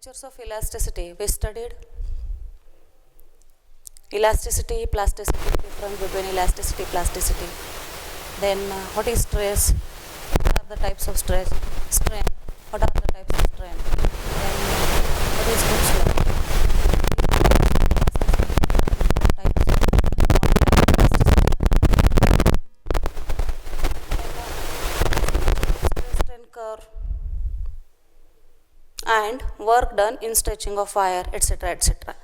Lectures of elasticity. We studied elasticity, plasticity, difference between elasticity, plasticity. Then what is stress? What are the types of stress? Strain. What are the types of strain? Then what is Hooke's law? Types of modular elasticity. Stress strain curve and work done in stretching of wire, etc., etc.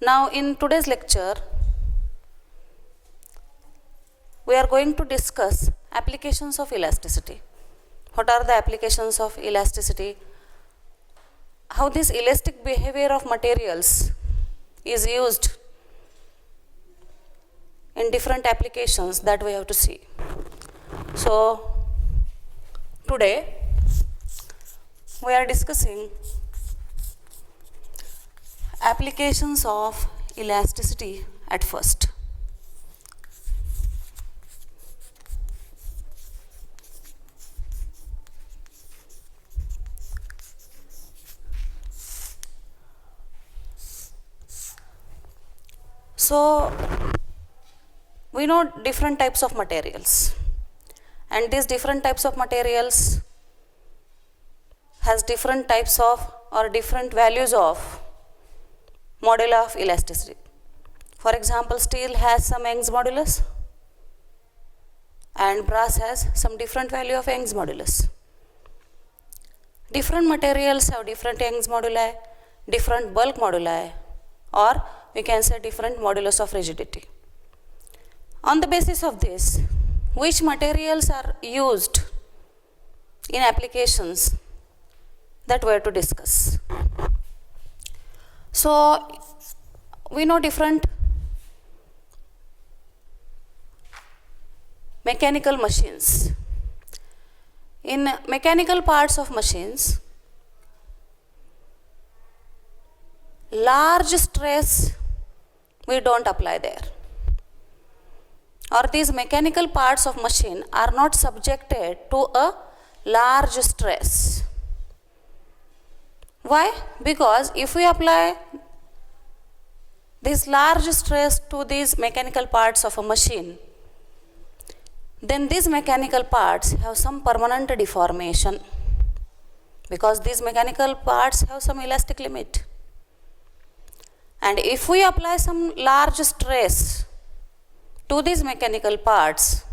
Now in today's lecture we are going to discuss applications of elasticity. What are the applications of elasticity? How this elastic behavior of materials is used in different applications, that we have to see. So today we are discussing applications of elasticity at first. So we know different types of materials, and these different types of materials has different types of or different values of moduli of elasticity. For example, steel has some Young's modulus and brass has some different value of Young's modulus. Different materials have different Young's moduli, different bulk moduli, or we can say different modulus of rigidity. On the basis of this, which materials are used in applications, that we are to discuss. So we know different mechanical machines. In mechanical parts of machines, large stress we don't apply there, or these mechanical parts of machine are not subjected to a large stress. Why? Because if we apply this large stress to these mechanical parts of a machine, then these mechanical parts have some permanent deformation, because these mechanical parts have some elastic limit. And if we apply some large stress to these mechanical parts,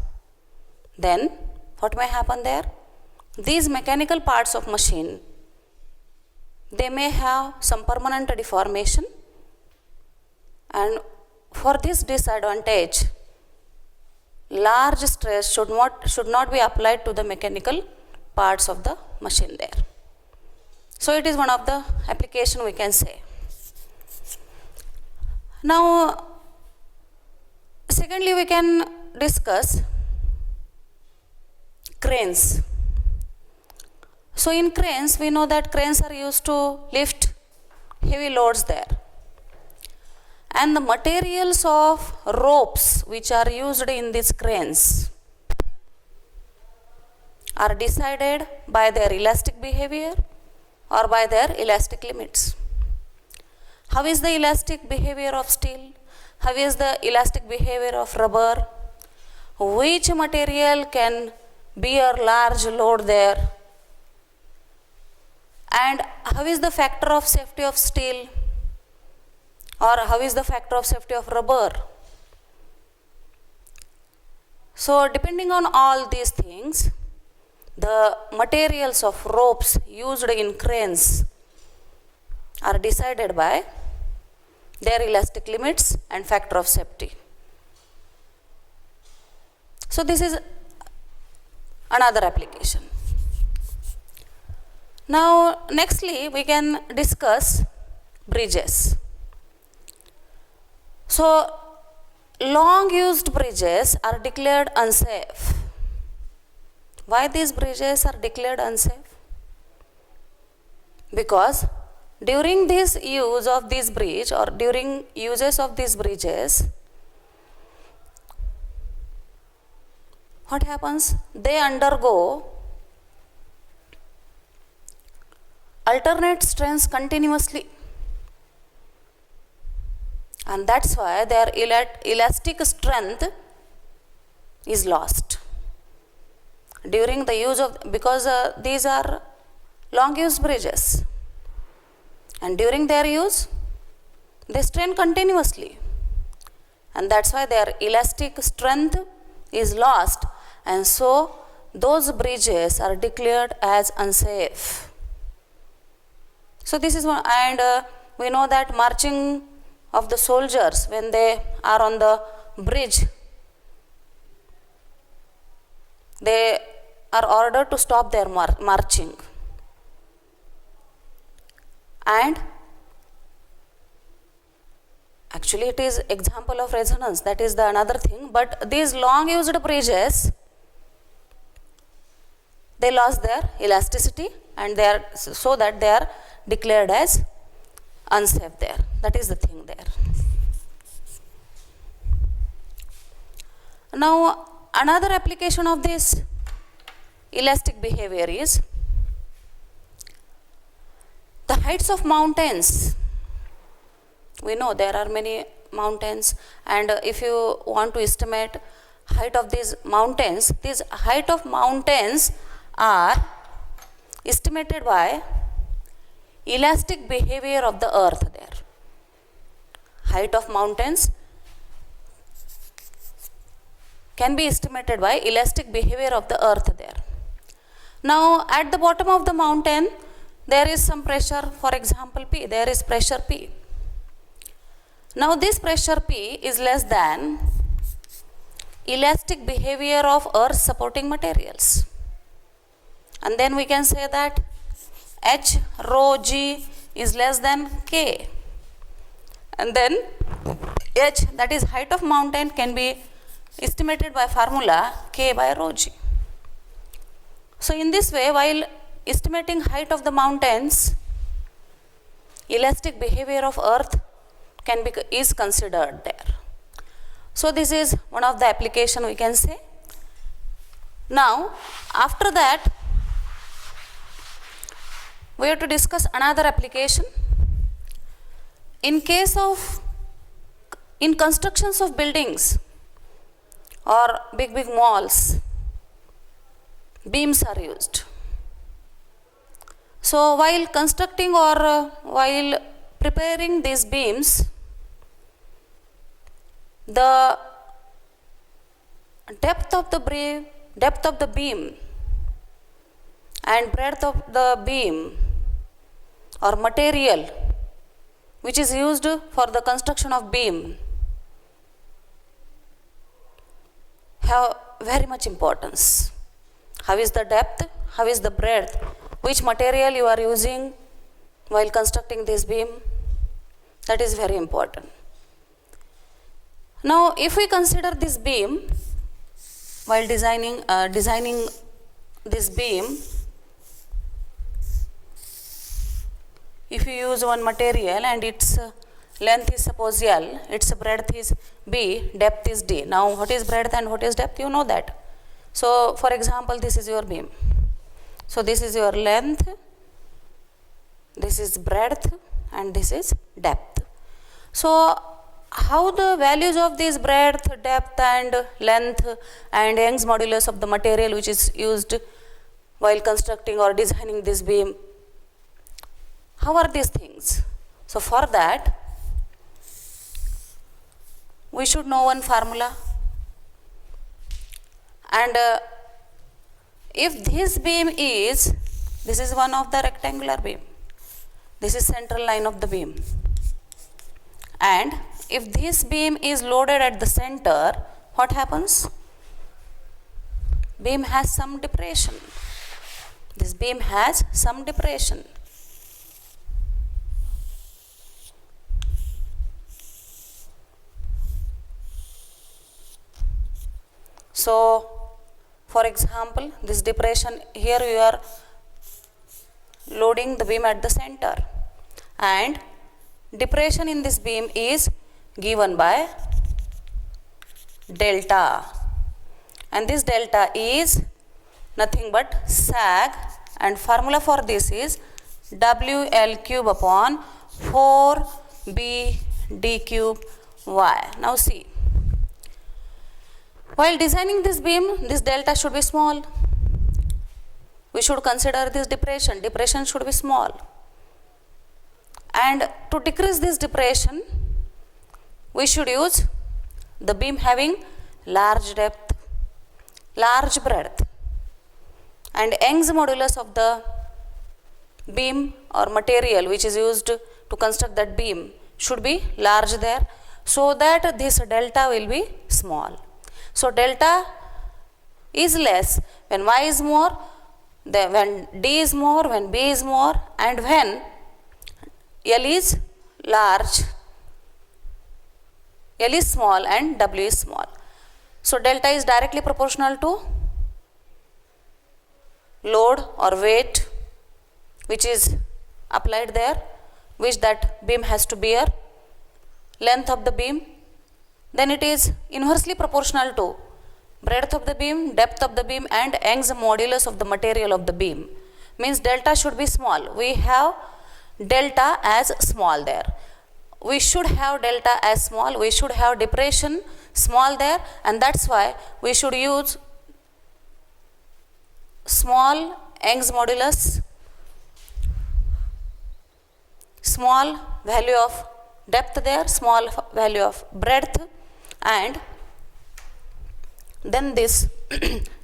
then what may happen there? These mechanical parts of machine, they may have some permanent deformation, and for this disadvantage, large stress should not be applied to the mechanical parts of the machine there. So it is one of the application we can say. Now secondly, we can discuss cranes. So in cranes, we know that cranes are used to lift heavy loads there, and the materials of ropes which are used in these cranes are decided by their elastic behavior or by their elastic limits. How is the elastic behavior of steel? How is the elastic behavior of rubber? Which material can bear large load there? And how is the factor of safety of steel? Or how is the factor of safety of rubber? So depending on all these things, the materials of ropes used in cranes are decided by their elastic limits and factor of safety. So this is another application. Now nextly we can discuss bridges. So long used bridges are declared unsafe. Why these bridges are declared unsafe? Because during this use of this bridge or during uses of these bridges, what happens? They undergo alternate strengths continuously, and that's why their elastic strength is lost during the use of, because these are long use bridges, and during their use they strain continuously, and that's why their elastic strength is lost, and so those bridges are declared as unsafe. So this is one, and we know that marching of the soldiers, when they are on the bridge, they are ordered to stop their marching, and actually it is example of resonance, that is the another thing, but these long used bridges, they lost their elasticity, and they are, so that they are declared as unsafe there. That is the thing there. Now another application of this elastic behavior is the heights of mountains. We know there are many mountains, and if you want to estimate height of these height of mountains are estimated by elastic behavior of the earth there. Height of mountains can be estimated by elastic behavior of the earth there. Now at the bottom of the mountain there is some pressure, for example P, there is pressure P. Now this pressure P is less than elastic behavior of earth supporting materials, and then we can say that H rho G is less than K, and then H, that is height of mountain, can be estimated by formula K by rho G. So in this way, while estimating height of the mountains, elastic behavior of earth is considered there. So this is one of the application we can say. Now after that we have to discuss another application. In constructions of buildings or big malls, beams are used. So while constructing or while preparing these beams, the depth of the beam and breadth of the beam or material which is used for the construction of beam have very much importance. How is the depth? How is the breadth? Which material you are using while constructing this beam? That is very important. Now if we consider this beam while designing this beam, if you use one material and its length is suppose L, its breadth is B, depth is D. Now what is breadth and what is depth? You know that. So for example, this is your beam. So this is your length, this is breadth, and this is depth. So how the values of this breadth, depth and length and Young's modulus of the material which is used while constructing or designing this beam, how are these things? So for that we should know one formula, and if this beam is, this is one of the rectangular beam, this is central line of the beam, and if this beam is loaded at the center, what happens? Beam has some depression. This beam has some depression. So for example, this depression, here you are loading the beam at the center, and depression in this beam is given by delta, and this delta is nothing but sag, and formula for this is WL cube upon 4B D cube Y. Now see, while designing this beam, this delta should be small. We should consider this depression. Depression should be small. And to decrease this depression, we should use the beam having large depth, large breadth, and Young's modulus of the beam or material which is used to construct that beam should be large there, so that this delta will be small. So delta is less when Y is more, when D is more, when B is more, and when L is large, L is small and W is small. So delta is directly proportional to load or weight which is applied there, which that beam has to bear, length of the beam. Then it is inversely proportional to breadth of the beam, depth of the beam, and Young's modulus of the material of the beam. Means delta should be small. We have delta as small there. We should have delta as small. We should have depression small there, and that's why we should use small Young's modulus, small value of depth there, small value of breadth, and then this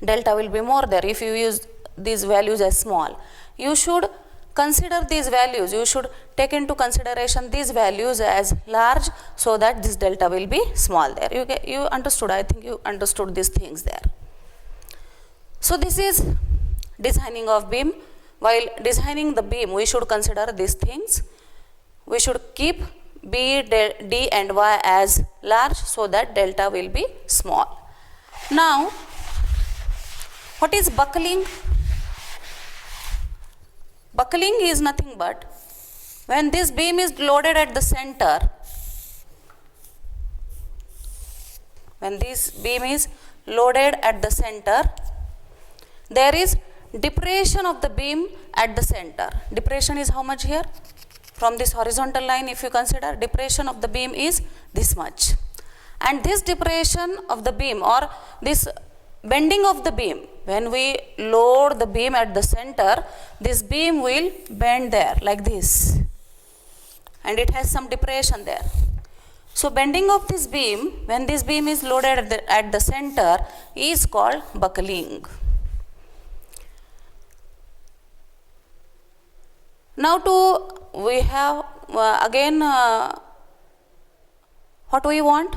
delta will be more there if you use these values as small. You should consider these values, you should take into consideration these values as large, so that this delta will be small there. You understood, I think you understood these things there. So this is designing of beam. While designing the beam, we should consider these things. We should keep B, D and Y as large, so that delta will be small. Now, what is buckling? Buckling is nothing but when this beam is loaded at the center, when this beam is loaded at the center, there is depression of the beam at the center. Depression is how much here? From this horizontal line, if you consider, depression of the beam is this much. And this depression of the beam, or this bending of the beam, when we load the beam at the center, this beam will bend there like this, and it has some depression there. So bending of this beam, when this beam is loaded at the center, is called buckling. Now we have again what we want?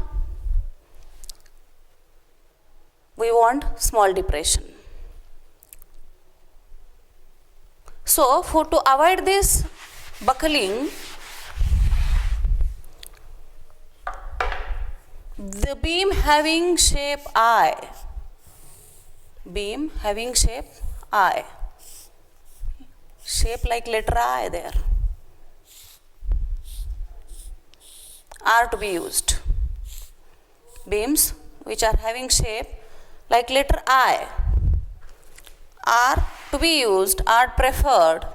We want small depression. So to avoid this buckling, the beam having shape I, beam having shape I, shape like letter I there, are to be used. Beams which are having shape like letter I are to be used, are preferred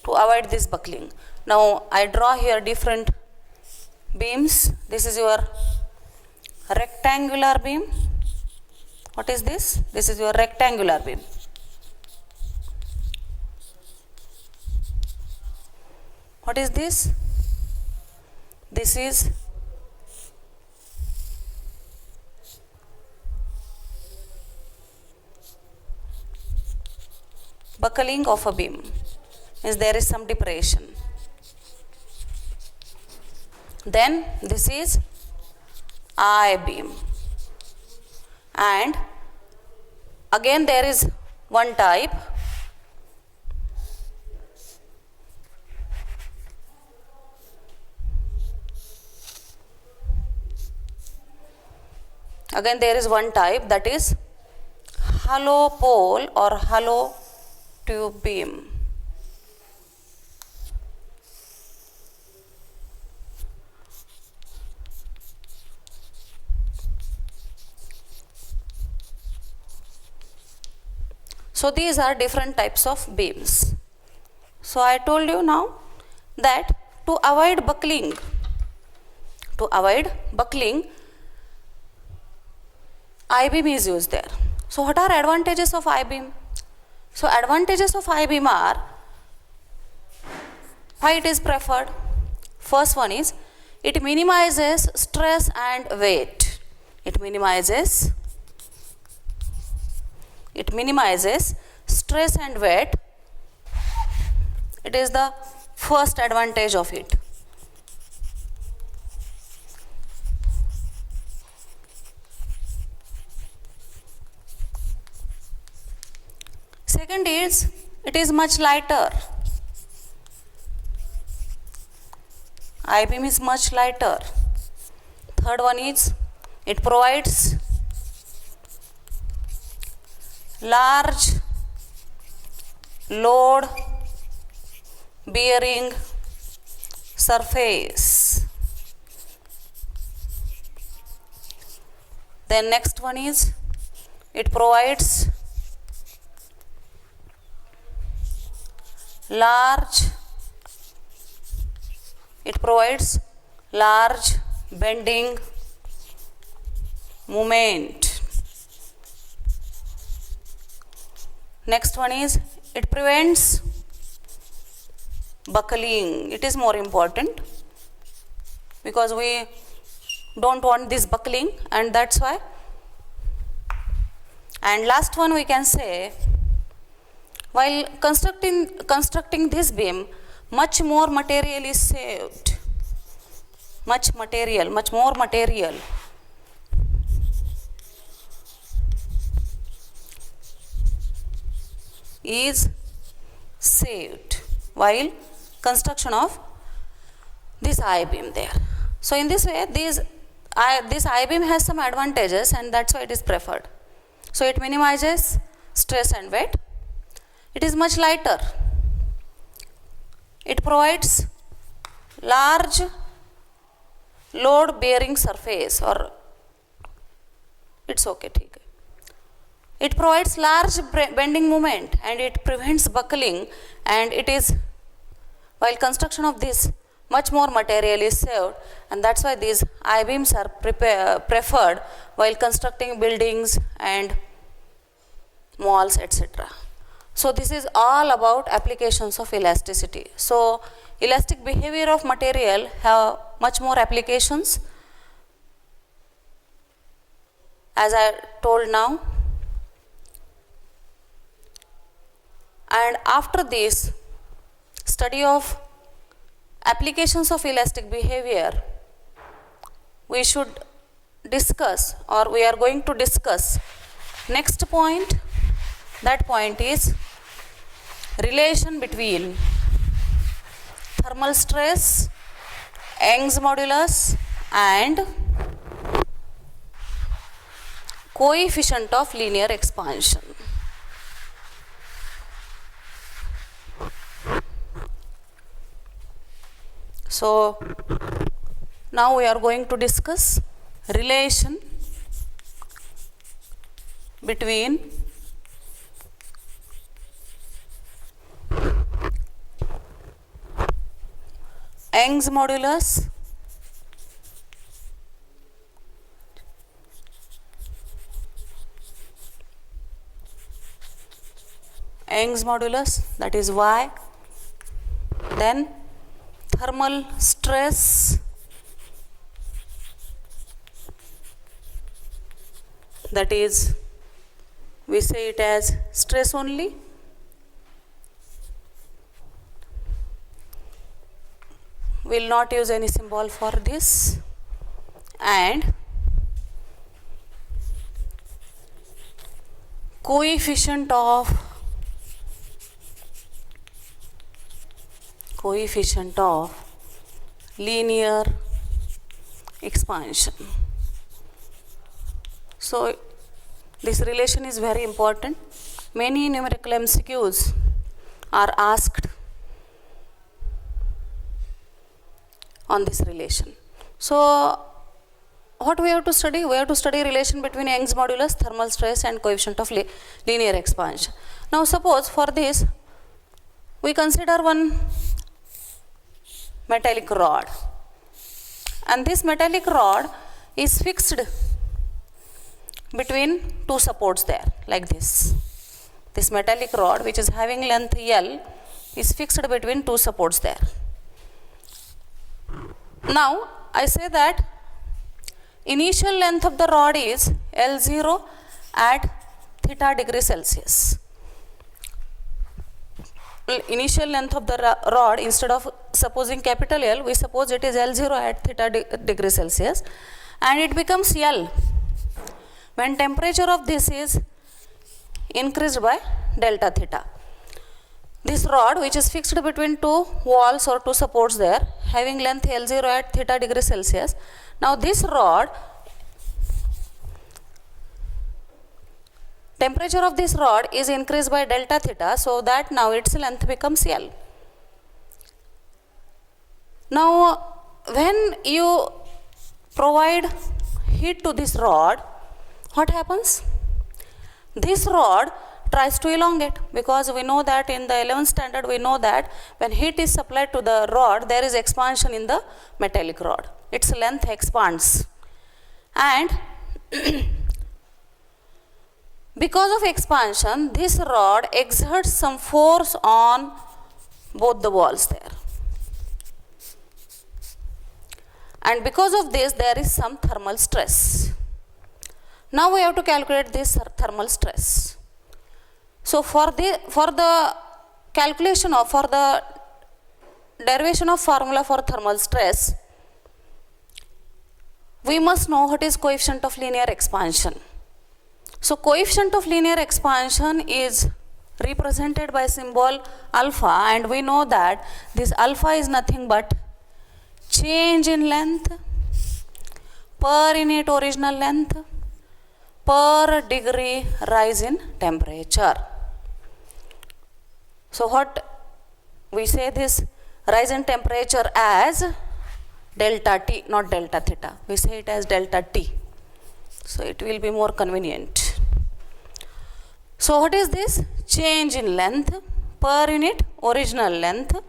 to avoid this buckling. Now I draw here different beams. This is your rectangular beam. What is this? This is your rectangular beam. What is this? This is buckling of a beam, means there is some depression. Then this is I beam, and again there is one type, again there is one type, that is hollow pole or hollow tube beam. So these are different types of beams. So I told you now that to avoid buckling, I-beam is used there. So what are advantages of I-beam? So advantages of I-beam are, why it is preferred? First one is, it minimizes stress and weight. It minimizes stress and weight. It is the first advantage of it. Second is, it is much lighter. I-beam is much lighter. Third one is, it provides large load bearing surface. Then next one is, it provides large bending moment. Next one is, it prevents buckling. It is more important because we don't want this buckling, and that's why. And last one we can say, while constructing this beam, much more material is saved. Much more material. Is saved while construction of this I-beam there. So in this way, this I-beam has some advantages, and that's why it is preferred. So it minimizes stress and weight. It is much lighter. It provides large load bearing surface, or it's okay. It provides large bending moment, and it prevents buckling, and it is, while construction of this, much more material is saved, and that's why these I-beams are preferred while constructing buildings and malls, etc. So this is all about applications of elasticity. So elastic behavior of material have much more applications, as I told now. And after this study of applications of elastic behavior, we should discuss, or we are going to discuss, next point. That point is relation between thermal stress, Young's modulus, and coefficient of linear expansion. So now we are going to discuss relation between Young's modulus that is Y, then thermal stress that is, we say it as stress only, will not use any symbol for this, and coefficient of linear expansion. So this relation is very important. Many numerical MCQs are asked on this relation. So what we have to study? We have to study relation between Young's modulus, thermal stress and coefficient of linear expansion. Now suppose for this we consider one metallic rod, and this metallic rod is fixed between two supports there, like this. This metallic rod, which is having length L, is fixed between two supports there. Now I say that initial length of the rod is L0 at theta degree Celsius. Initial length of the rod, instead of supposing capital L, we suppose it is L0 at theta degree Celsius, and it becomes L when temperature of this is increased by delta theta. This rod, which is fixed between two walls or two supports there, having length L0 at theta degree Celsius. Now this rod, temperature of this rod is increased by delta theta, so that now its length becomes L. Now when you provide heat to this rod, what happens? This rod tries to elongate, because we know that in the 11th standard we know that when heat is supplied to the rod, there is expansion in the metallic rod. Its length expands, and because of expansion, this rod exerts some force on both the walls there, and because of this there is some thermal stress. Now we have to calculate this thermal stress. So for the calculation of, for the derivation of formula for thermal stress, we must know what is coefficient of linear expansion. So coefficient of linear expansion is represented by symbol alpha, and we know that this alpha is nothing but change in length per unit original length per degree rise in temperature. So what we say this rise in temperature as delta T, not delta theta. We say it as delta T. So it will be more convenient. So what is this? Change in length per unit original length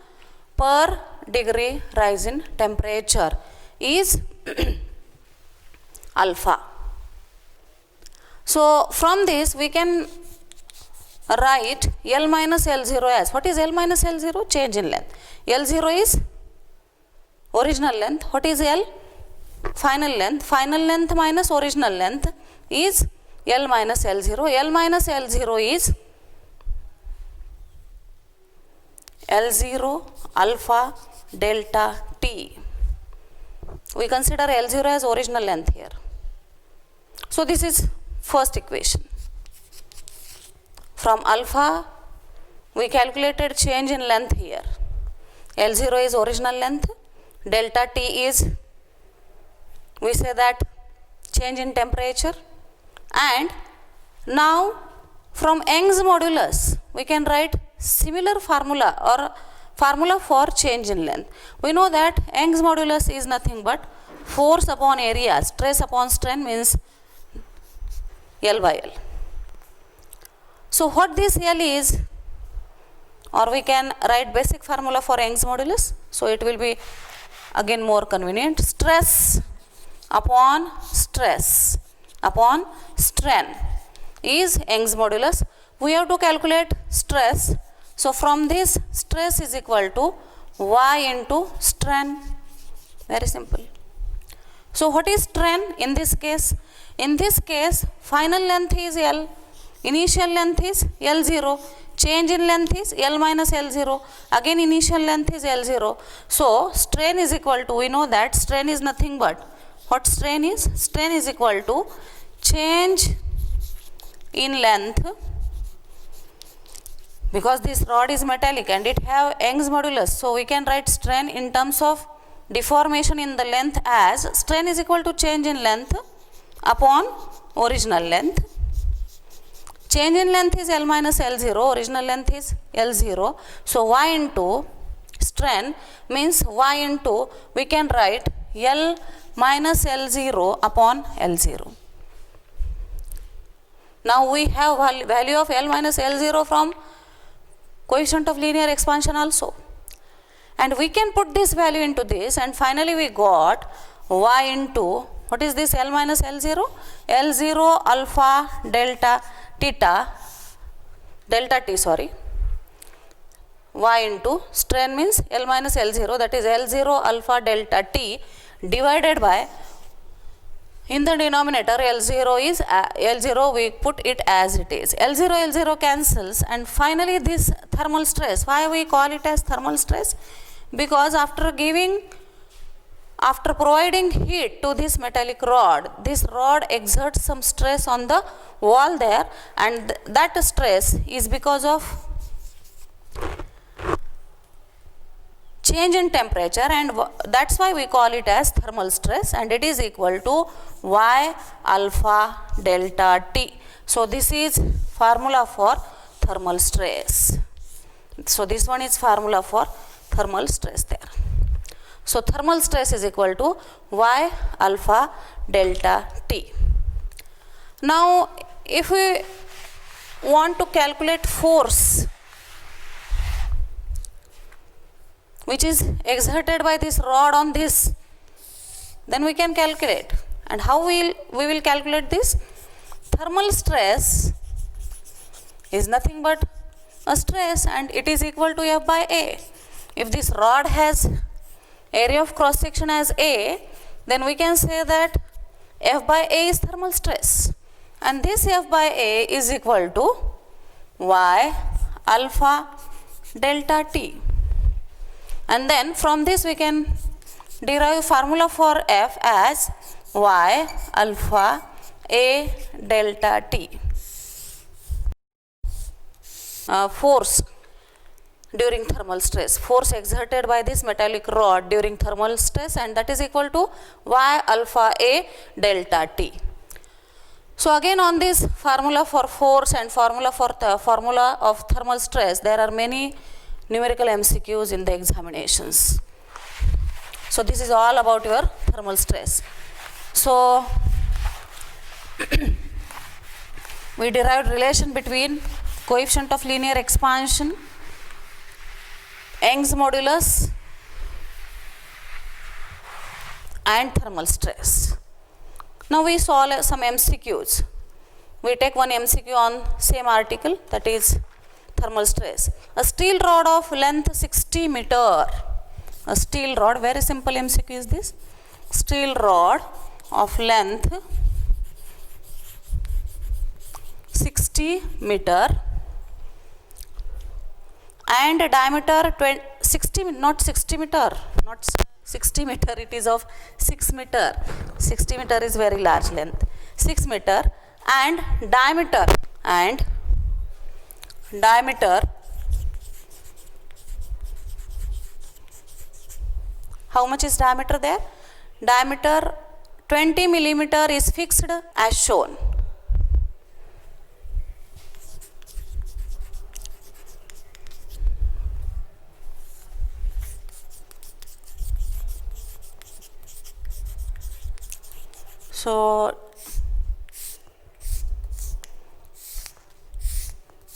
per degree rise in temperature is alpha. So from this we can write L minus L0 as, what is L minus L0? Change in length. L0 is original length. What is L? Final length. Final length minus original length is L minus L0. L minus L0 is L0 alpha delta T. We consider L0 as original length here. So this is first equation. From alpha we calculated change in length here. L0 is original length, delta T is, we say that, change in temperature, and now from Young's modulus we can write similar formula or formula for change in length. We know that Young's modulus is nothing but force upon area, stress upon strain means L by L. So what this L is, or we can write basic formula for Young's modulus, so it will be again more convenient. Stress upon stress upon strain is Young's modulus. We have to calculate stress. So from this, stress is equal to Y into strain. Very simple. So what is strain in this case? In this case, final length is L, initial length is L0, change in length is L minus L0, again initial length is L0. So strain is equal to, we know that strain is nothing but, what strain is? Strain is equal to change in length, because this rod is metallic and it have Young's modulus, so we can write strain in terms of deformation in the length as strain is equal to change in length upon original length. Change in length is L minus L0, original length is L0. So Y into strain means Y into, we can write L minus L0 upon L0. Now we have value of L minus L0 from coefficient of linear expansion also. And we can put this value into this, and finally we got y into, what is this L minus L0? L0 alpha delta theta, delta t, sorry. Y into strain means L minus L0, that is L0 alpha delta t divided by, in the denominator L0 is L0, we put it as it is. L0 cancels, and finally this thermal stress. Why we call it as thermal stress? Because after providing heat to this metallic rod, this rod exerts some stress on the wall there, and that stress is because of change in temperature, and that's why we call it as thermal stress, and it is equal to Y alpha delta T. So this is formula for thermal stress. So this one is formula for thermal stress there. So thermal stress is equal to Y alpha delta T. Now if we want to calculate force which is exerted by this rod on this, then we can calculate. And how we will calculate this? Thermal stress is nothing but a stress, and it is equal to F by A. If this rod has area of cross section as A, then we can say that F by A is thermal stress, and this F by A is equal to Y alpha delta T. And then from this we can derive formula for F as Y alpha A delta T. Force during thermal stress, force exerted by this metallic rod during thermal stress, and that is equal to Y alpha A delta T. So again on this formula for force and formula for the formula of thermal stress, there are many numerical MCQs in the examinations. So this is all about your thermal stress. So we derived relation between coefficient of linear expansion, Young's modulus, and thermal stress. Now we solve some MCQs. We take one MCQ on same article, that is thermal stress. A steel rod of length 60 meter. A steel rod, very simple MCQ is this. Steel rod of length 60 meter and diameter 60 meter, it is of 6 meter. 60 meter is very large length. 6 meter and diameter how much is diameter there? Diameter 20 millimeter is fixed as shown. So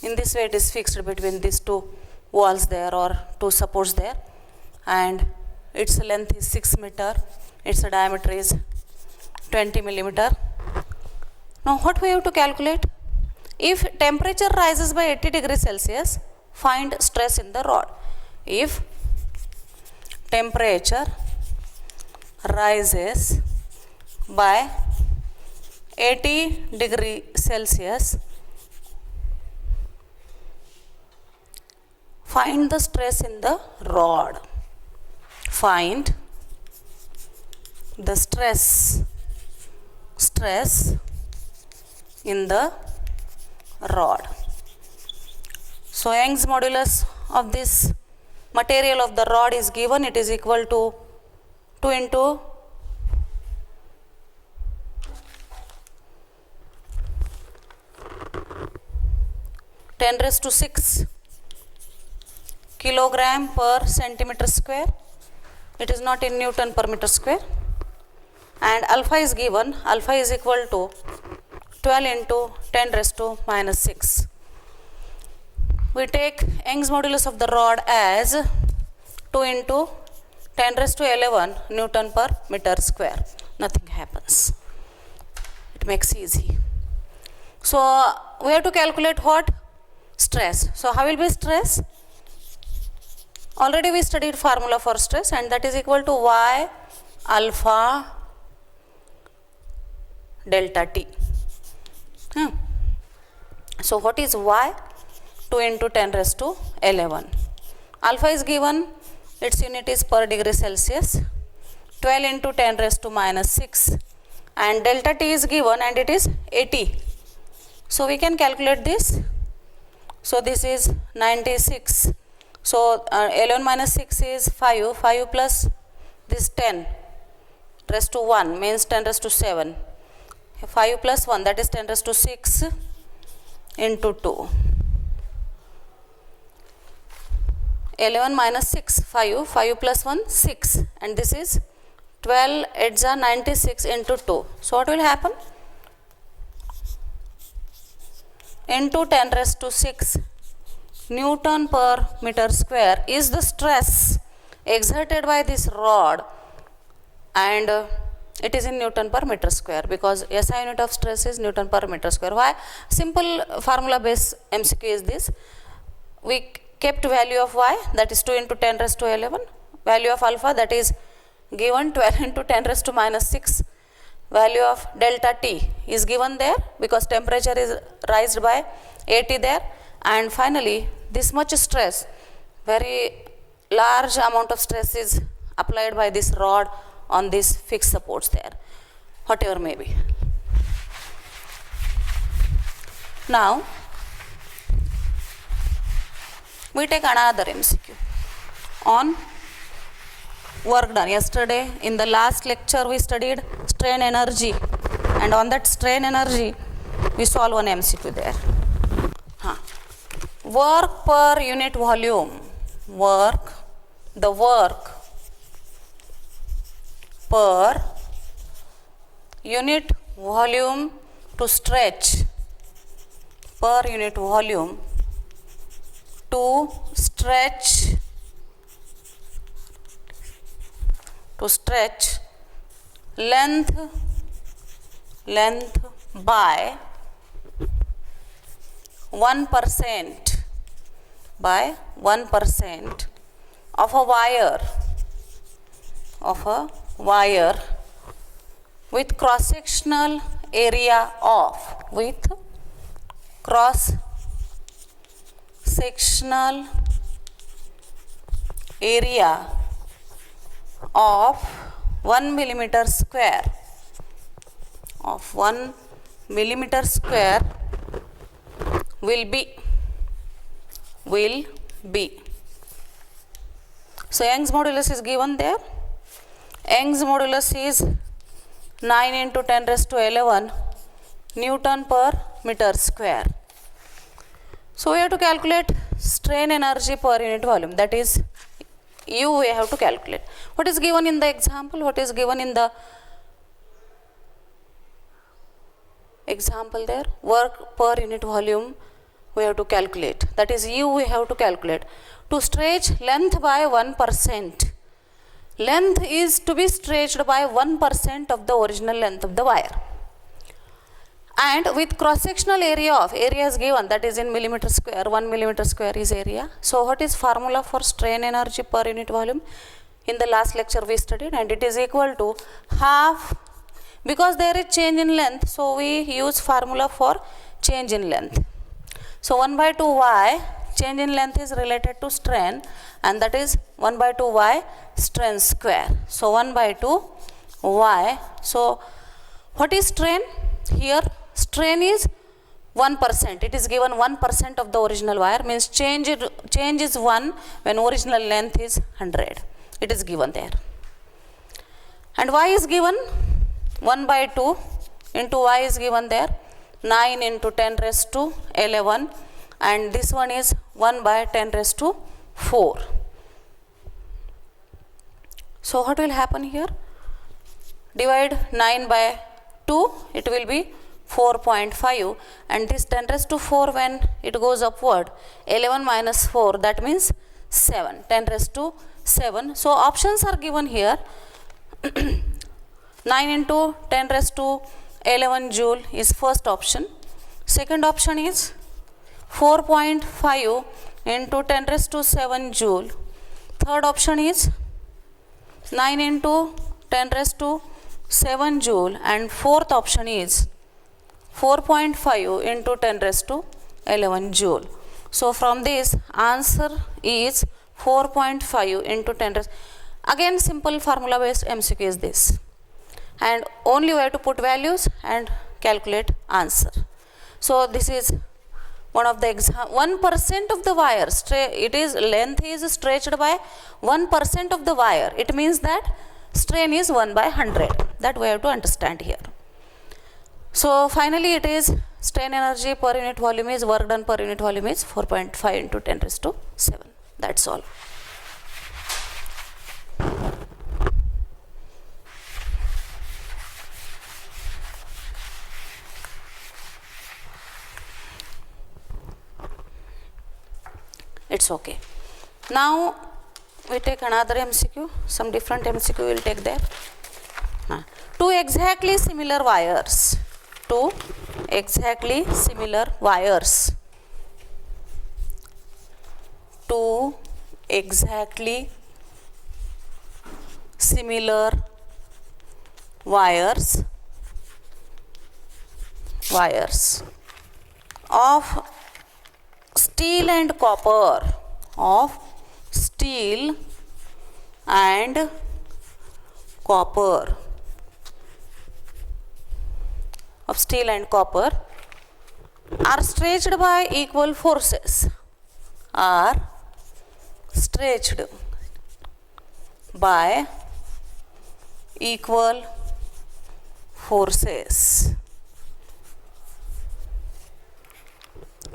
in this way it is fixed between these two walls there, or two supports there, and its length is 6 meter, its diameter is 20 millimeter. Now what we have to calculate? If temperature rises by 80 degrees Celsius, find stress in the rod. If temperature rises by 80 degrees Celsius, find the stress in the rod. Find the stress in the rod. So Young's modulus of this material of the rod is given. It is equal to 2 into 10⁶ kilogram per centimeter square. It is not in Newton per meter square. and alpha is given, alpha is equal to 12 into 10 raised to minus 6. We take Young's modulus of the rod as 2 into 10 raised to 11 Newton per meter square. Nothing happens. It makes easy. So we have to calculate what? Stress. So how will be stress? Already we studied formula for stress, and that is equal to Y alpha delta T. So what is Y? 2 into 10 raised to 11. Alpha is given, its unit is per degree Celsius. 12 into 10 raised to minus 6, and delta T is given and it is 80. So we can calculate this. So this is 96. So 11 minus 6 is 5. 5 plus this 10 raised to 1 means 10 raised to 7. 5 plus 1, that is 10 raised to 6 into 2. 11 minus 6, 5. 5 plus 1, 6. And this is 12 8s are 96 into 2. So what will happen? Into 10 raised to 6 Newton per meter square is the stress exerted by this rod, and it is in Newton per meter square because SI unit of stress is Newton per meter square. Why? Simple formula based MCQ is this. We kept value of Y, that is 2 into 10 raised to 11. Value of alpha, that is given 12 into 10 raised to minus 6. Value of delta T is given there because temperature is raised by 80 there. And finally, this much stress, very large amount of stress is applied by this rod on these fixed supports there, whatever may be. Now, we take another MCQ on work done. Yesterday, in the last lecture, we studied strain energy, and on that strain energy, we solve one MCQ there. Work per unit volume. The work per unit volume to stretch, per unit volume to stretch length by 1% of a wire with cross-sectional area of 1 millimeter square will be. So Young's modulus is given there. Young's modulus is 9 into 10 raised to 11 Newton per meter square. So we have to calculate strain energy per unit volume, that is U we have to calculate. What is given in the example? What is given in the example there? Work per unit volume we have to calculate, that is U we have to calculate. To stretch length by 1%. Length is to be stretched by 1% of the original length of the wire. And with cross-sectional area is given, that is in millimeter square, 1 millimeter square is area. So what is formula for strain energy per unit volume? In the last lecture we studied, and it is equal to half, because there is change in length, so we use formula for change in length. So 1 by 2 y, change in length is related to strain, and that is 1 by 2 y strain square. So 1 by 2 y. So what is strain? Here strain is 1%. It is given 1% of the original wire, means change is 1 when original length is 100. It is given there. And y is given 1 by 2 into y is given there, 9 into 10 raised to 11, and this one is 1 by 10 raised to 4. So what will happen here? divide 9 by 2, it will be 4.5, and this 10 raised to 4 when it goes upward, 11 minus 4, that means 7, 10 raised to 7. So options are given here. 9 into 10 raised to 11 joule is first option. Second option is 4.5 into 10 raised to 7 joule. Third option is 9 into 10 raised to 7 joule, and fourth option is 4.5 into 10 raised to 11 joule. So from this, answer is 4.5 into 10 raised. Again, simple formula based MCQ is this, and only we have to put values and calculate answer. So this is one of the 1% of the wire, it is length is stretched by 1% of the wire. It means that strain is 1 by 100. That we have to understand here. So finally it is strain energy per unit volume is, work done per unit volume is 4.5 into 10 raised to 7. That's all. It's okay. Now we take another MCQ, some different MCQ we will take there. Two exactly similar wires. Two exactly similar wires. Two exactly similar wires of steel and copper, of steel and copper, of steel and copper are stretched by equal forces, are stretched by equal forces.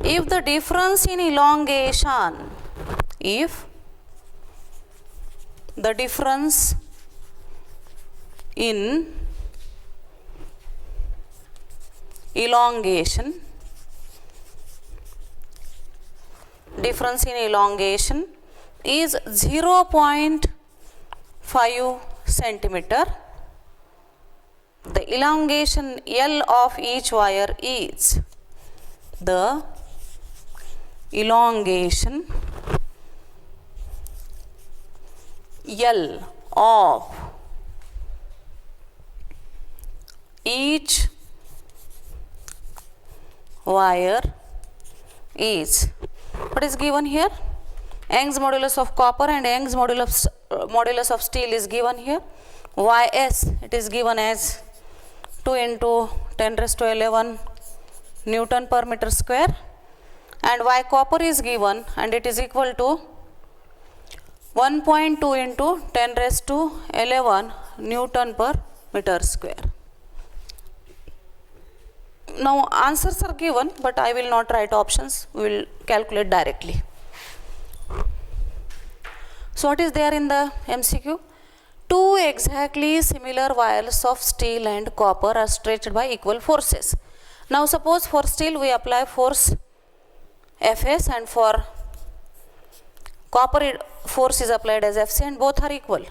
If the difference in elongation, if the difference in elongation, is 0.5 centimeter, the elongation L of each wire is, the elongation L of each wire is, what is given here? Young's modulus of copper and Young's modulus of steel is given here. Ys, it is given as 2 into 10 raised to 11 Newton per meter square, and Y copper is given and it is equal to 1.2 into 10 raised to 11 Newton per meter square. Now answers are given, but I will not write options, we will calculate directly. So what is there in the MCQ? Two exactly similar wires of steel and copper are stretched by equal forces. Now suppose for steel we apply force Fs, and for copper force is applied as Fc, and both are equal.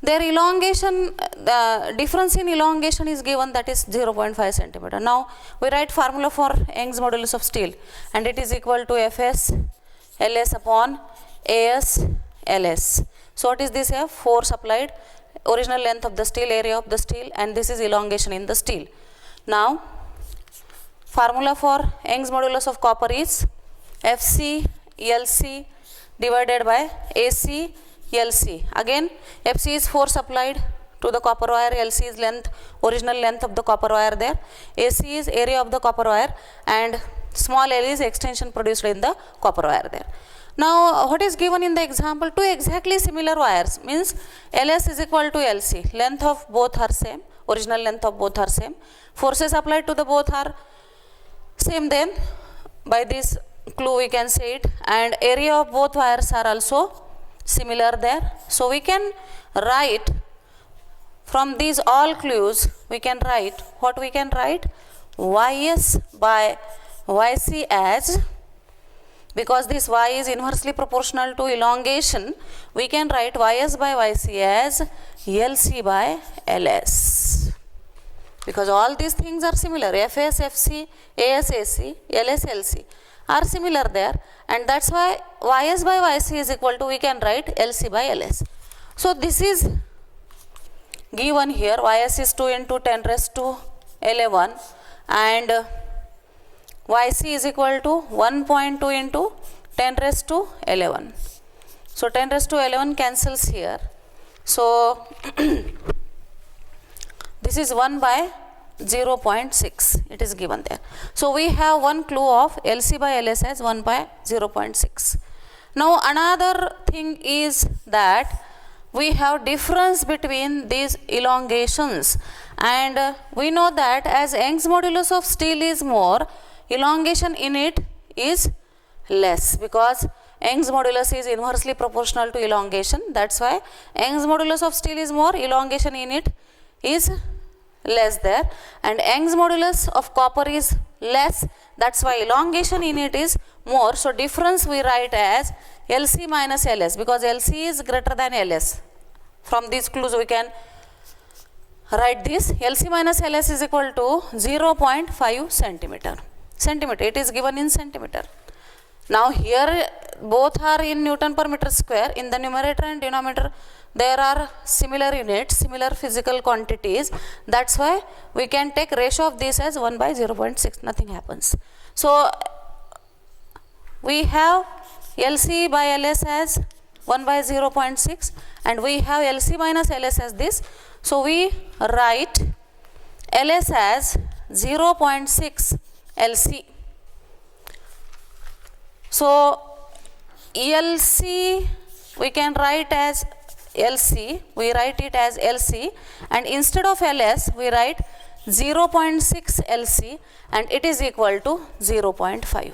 Their elongation, the difference in elongation is given, that is 0.5 centimeter. Now we write formula for Young's modulus of steel, and it is equal to Fs Ls upon As Ls. So what is this here? Force applied, original length of the steel, area of the steel, and this is elongation in the steel. Now formula for Young's modulus of copper is Fc Lc divided by Ac Lc. Again Fc is force applied to the copper wire, Lc is length, original length of the copper wire there, Ac is area of the copper wire, and small l is extension produced in the copper wire there. Now what is given in the example? Two exactly similar wires means Ls is equal to Lc, length of both are same, original length of both are same, forces applied to the both are same, then by this clue we can say it, and area of both wires are also similar there. So we can write from these all clues we can write, what we can write, Ys by Yc as, because this y is inversely proportional to elongation, we can write Ys by Yc as Lc by Ls. Because all these things are similar, Fs, Fc, As, Ac, Ls, Lc are similar there, and that's why Ys by Yc is equal to, we can write Lc by Ls. So this is given here, Ys is 2 into 10 raised to 11 and Yc is equal to 1.2 into 10 raised to 11. So 10 raised to 11 cancels here. So this is 1 by 0.6, it is given there. So we have one clue of Lc by Ls as 1 by 0.6. Now another thing is that we have difference between these elongations, and we know that as Young's modulus of steel is more, elongation in it is less, because Young's modulus is inversely proportional to elongation. That's why Young's modulus of steel is more, elongation in it is less there, and Young's modulus of copper is less, that's why elongation in it is more. So difference we write as Lc minus Ls, because Lc is greater than Ls. From these clues we can write this, Lc minus Ls is equal to 0.5 centimeter. It is given in centimeter. Now here both are in Newton per meter square. In the numerator and denominator there are similar units, similar physical quantities. That's why we can take ratio of this as 1 by 0.6, nothing happens. So we have Lc by Ls as 1 by 0.6 and we have Lc minus Ls as this. So we write Ls as 0.6 Lc. So Lc we can write as Lc, we write it as Lc, and instead of Ls we write 0.6 Lc and it is equal to 0.5.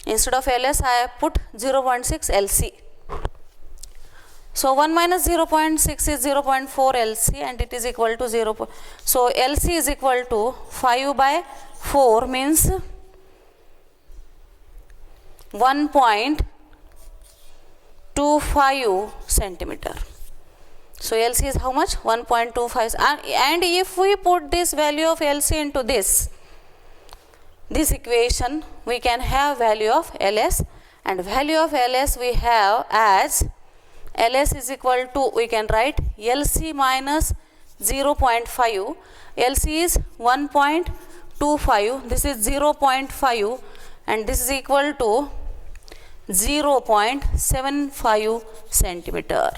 Instead of Ls I have put 0.6 Lc. So 1 minus 0.6 is 0.4 Lc and it is equal to 0. So Lc is equal to 5 by 4 means 1.25 centimeter. So Lc is how much? 1.25. And if we put this value of Lc into this equation, we can have value of Ls, and value of Ls we have as Ls is equal to, we can write Lc minus 0.5. Lc is 1.25, this is 0.5 and this is equal to 0.75 centimeter.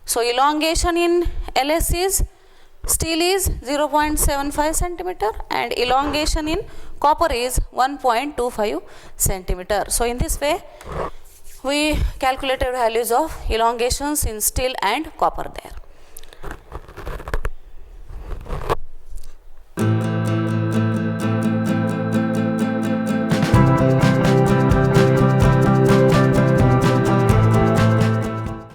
So elongation in Ls is, steel is 0.75 centimeter and elongation in copper is 1.25 centimeter. So in this way we calculated values of elongations in steel and copper there.